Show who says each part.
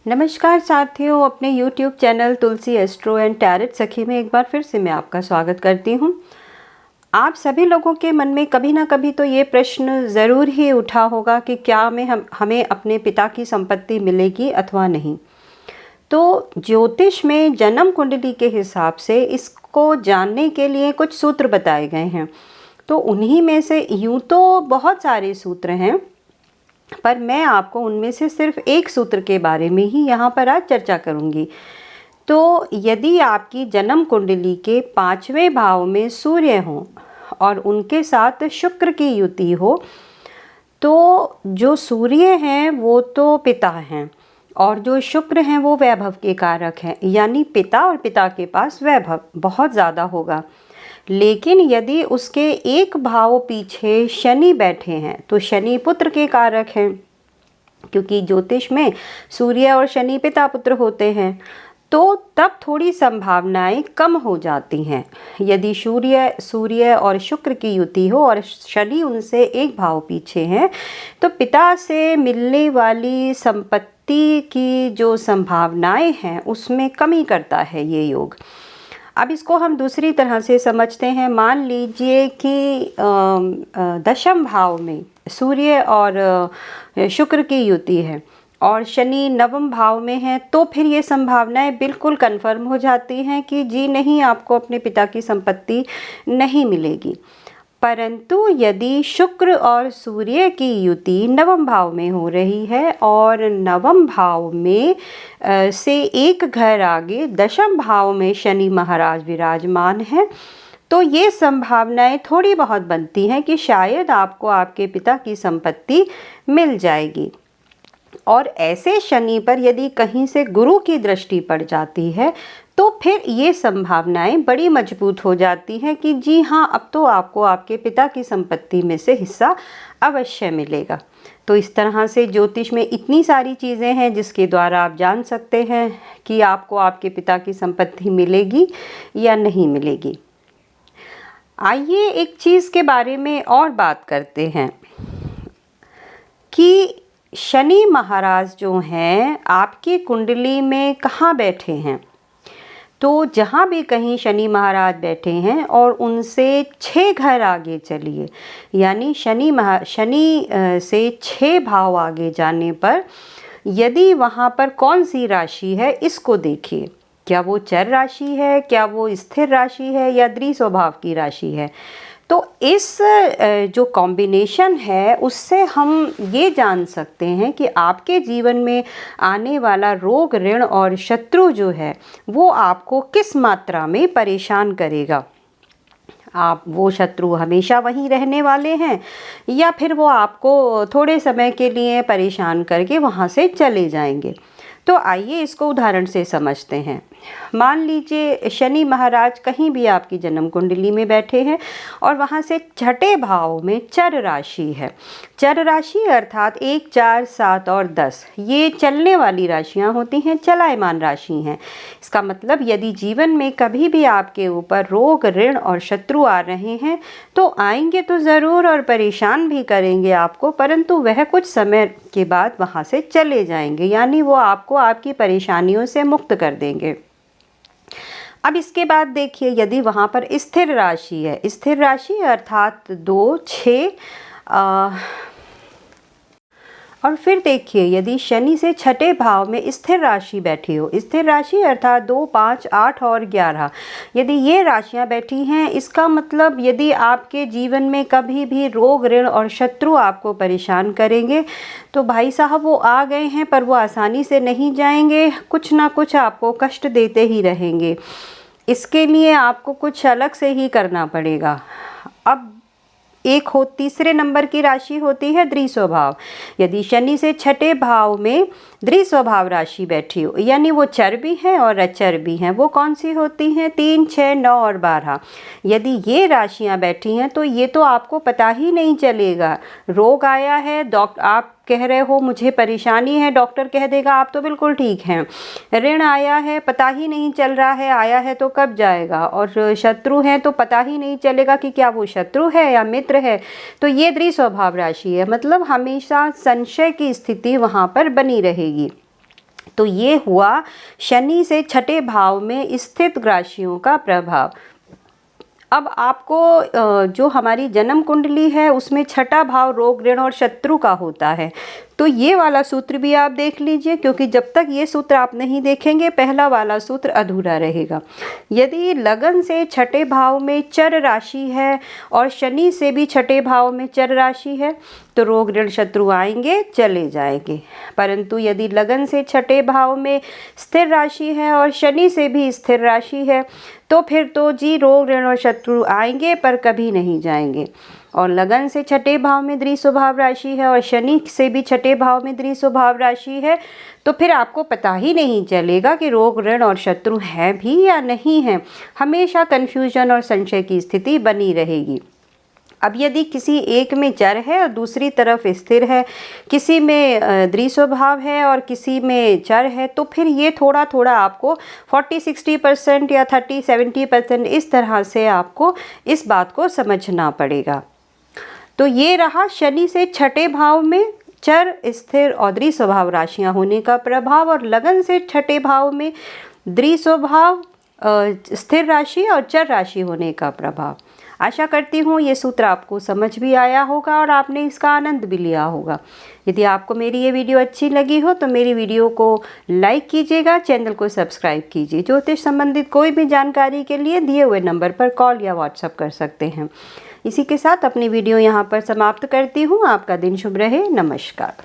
Speaker 1: नमस्कार साथियों, अपने YouTube channel Tulsi astro and tarot सखी में एक बार फिर से मैं आपका स्वागत करती हूँ। आप सभी लोगों के मन में कभी ना कभी तो ये प्रश्न ज़रूर ही उठा होगा कि क्या हमें अपने पिता की संपत्ति मिलेगी अथवा नहीं। तो ज्योतिष में जन्म कुंडली के हिसाब से इसको जानने के लिए कुछ सूत्र बताए गए हैं। तो उन्हीं में से यूँ तो बहुत सारे सूत्र हैं, पर मैं आपको उनमें से सिर्फ एक सूत्र के बारे में ही यहाँ पर आज चर्चा करूँगी। तो यदि आपकी जन्म कुंडली के 5वें भाव में सूर्य हो और उनके साथ शुक्र की युति हो, तो जो सूर्य हैं वो तो पिता हैं और जो शुक्र हैं वो वैभव के कारक हैं, यानी पिता और पिता के पास वैभव बहुत ज़्यादा होगा। लेकिन यदि उसके एक भाव पीछे शनि बैठे हैं तो शनि पुत्र के कारक हैं, क्योंकि ज्योतिष में सूर्य और शनि पिता पुत्र होते हैं। तो तब थोड़ी संभावनाएं कम हो जाती हैं। यदि सूर्य और शुक्र की युति हो और शनि उनसे एक भाव पीछे हैं, तो पिता से मिलने वाली संपत्ति की जो संभावनाएं हैं उसमें कमी करता है ये योग। अब इसको हम दूसरी तरह से समझते हैं। मान लीजिए कि दशम भाव में सूर्य और शुक्र की युति है और शनि नवम भाव में है, तो फिर ये संभावनाएं बिल्कुल कन्फर्म हो जाती हैं कि जी नहीं, आपको अपने पिता की संपत्ति नहीं मिलेगी। परंतु यदि शुक्र और सूर्य की युति नवम भाव में हो रही है और नवम भाव में से एक घर आगे दशम भाव में शनि महाराज विराजमान हैं, तो ये संभावनाएं थोड़ी बहुत बनती हैं कि शायद आपको आपके पिता की संपत्ति मिल जाएगी। और ऐसे शनि पर यदि कहीं से गुरु की दृष्टि पड़ जाती है तो फिर ये संभावनाएं बड़ी मजबूत हो जाती हैं कि जी हाँ, अब तो आपको आपके पिता की संपत्ति में से हिस्सा अवश्य मिलेगा। तो इस तरह से ज्योतिष में इतनी सारी चीज़ें हैं जिसके द्वारा आप जान सकते हैं कि आपको आपके पिता की संपत्ति मिलेगी या नहीं मिलेगी। आइए एक चीज़ के बारे में और बात करते हैं कि शनि महाराज जो हैं आपकी कुंडली में कहाँ बैठे हैं। तो जहाँ भी कहीं शनि महाराज बैठे हैं और उनसे 6 घर आगे चलिए, यानी शनि से 6 भाव आगे जाने पर यदि वहाँ पर कौन सी राशि है इसको देखिए। क्या वो चर राशि है, क्या वो स्थिर राशि है या द्विस्वभाव की राशि है। तो इस जो कॉम्बिनेशन है उससे हम ये जान सकते हैं कि आपके जीवन में आने वाला रोग, ऋण और शत्रु जो है वो आपको किस मात्रा में परेशान करेगा। आप वो शत्रु हमेशा वहीं रहने वाले हैं या फिर वो आपको थोड़े समय के लिए परेशान करके वहाँ से चले जाएंगे। तो आइए इसको उदाहरण से समझते हैं। मान लीजिए शनि महाराज कहीं भी आपकी जन्म कुंडली में बैठे हैं और वहाँ से 6ठे भाव में चर राशि है। चर राशि अर्थात 1, 4, 7 और 10 ये चलने वाली राशियाँ होती हैं, चलायमान राशि हैं। इसका मतलब यदि जीवन में कभी भी आपके ऊपर रोग, ऋण और शत्रु आ रहे हैं तो आएंगे तो ज़रूर और परेशान भी करेंगे आपको, परंतु वह कुछ समय के बाद वहाँ से चले जाएंगे, यानी वो आपको आपकी परेशानियों से मुक्त कर देंगे। अब इसके बाद देखिए, यदि वहाँ पर स्थिर राशि है, स्थिर राशि अर्थात 2, 6 और फिर देखिए यदि शनि से 6ठे भाव में स्थिर राशि बैठी हो, स्थिर राशि अर्थात 2, 5, 8 और 11, यदि ये राशियां बैठी हैं, इसका मतलब यदि आपके जीवन में कभी भी रोग, ऋण और शत्रु आपको परेशान करेंगे तो भाई साहब वो आ गए हैं, पर वो आसानी से नहीं जाएंगे, कुछ ना कुछ आपको कष्ट देते ही रहेंगे। इसके लिए आपको कुछ अलग से ही करना पड़ेगा। अब एक तीसरे नंबर की राशि होती है द्विस्वभाव। यदि शनि से 6ठे भाव में द्विस्वभाव राशि बैठी हो, यानी वो चर भी हैं और अचर भी हैं, वो कौन सी होती हैं? 3, 6, 9 और 12। यदि ये राशियां बैठी हैं तो ये तो आपको पता ही नहीं चलेगा। रोग आया है, आप कह रहे हो मुझे परेशानी है, डॉक्टर कह देगा आप तो बिल्कुल ठीक हैं। ऋण आया है, पता ही नहीं चल रहा है आया है तो कब जाएगा, और शत्रु हैं तो पता ही नहीं चलेगा कि क्या वो शत्रु है या मित्र है। तो ये द्विस्वभाव राशि है, मतलब हमेशा संशय की स्थिति वहाँ पर बनी रहेगी। तो ये हुआ शनि से छठे भाव में स्थित राशियों का प्रभाव। अब आपको जो हमारी जन्म कुंडली है उसमें छठा भाव रोग ऋण और शत्रु का होता है, तो ये वाला सूत्र भी आप देख लीजिए, क्योंकि जब तक ये सूत्र आप नहीं देखेंगे पहला वाला सूत्र अधूरा रहेगा। यदि लगन से छठे भाव में चर राशि है और शनि से भी छठे भाव में चर राशि है तो रोग ऋण शत्रु आएंगे चले जाएंगे। परंतु यदि लगन से छठे भाव में स्थिर राशि है और शनि से भी स्थिर राशि है तो फिर तो जी रोग ऋण और शत्रु आएंगे पर कभी नहीं जाएंगे। और लगन से छठे भाव में द्विस्वभाव राशि है और शनि से भी छठे भाव में द्विस्वभाव राशि है तो फिर आपको पता ही नहीं चलेगा कि रोग ऋण और शत्रु है भी या नहीं है। हमेशा कन्फ्यूजन और संशय की स्थिति बनी रहेगी। अब यदि किसी एक में चर है और दूसरी तरफ स्थिर है, किसी में द्विस्वभाव है और किसी में चर है, तो फिर ये थोड़ा थोड़ा आपको 40-60% या 30-70% इस तरह से आपको इस बात को समझना पड़ेगा। तो ये रहा शनि से छठे भाव में चर, स्थिर और द्विस्वभाव राशियां होने का प्रभाव, और लगन से छठे भाव में द्विस्वभाव, स्थिर राशि और चर राशि होने का प्रभाव। आशा करती हूँ ये सूत्र आपको समझ भी आया होगा और आपने इसका आनंद भी लिया होगा। यदि आपको मेरी ये वीडियो अच्छी लगी हो तो मेरी वीडियो को लाइक कीजिएगा, चैनल को सब्सक्राइब कीजिए। ज्योतिष संबंधित कोई भी जानकारी के लिए दिए हुए नंबर पर कॉल या व्हाट्सएप कर सकते हैं। इसी के साथ अपनी वीडियो यहाँ पर समाप्त करती हूँ। आपका दिन शुभ रहे। नमस्कार।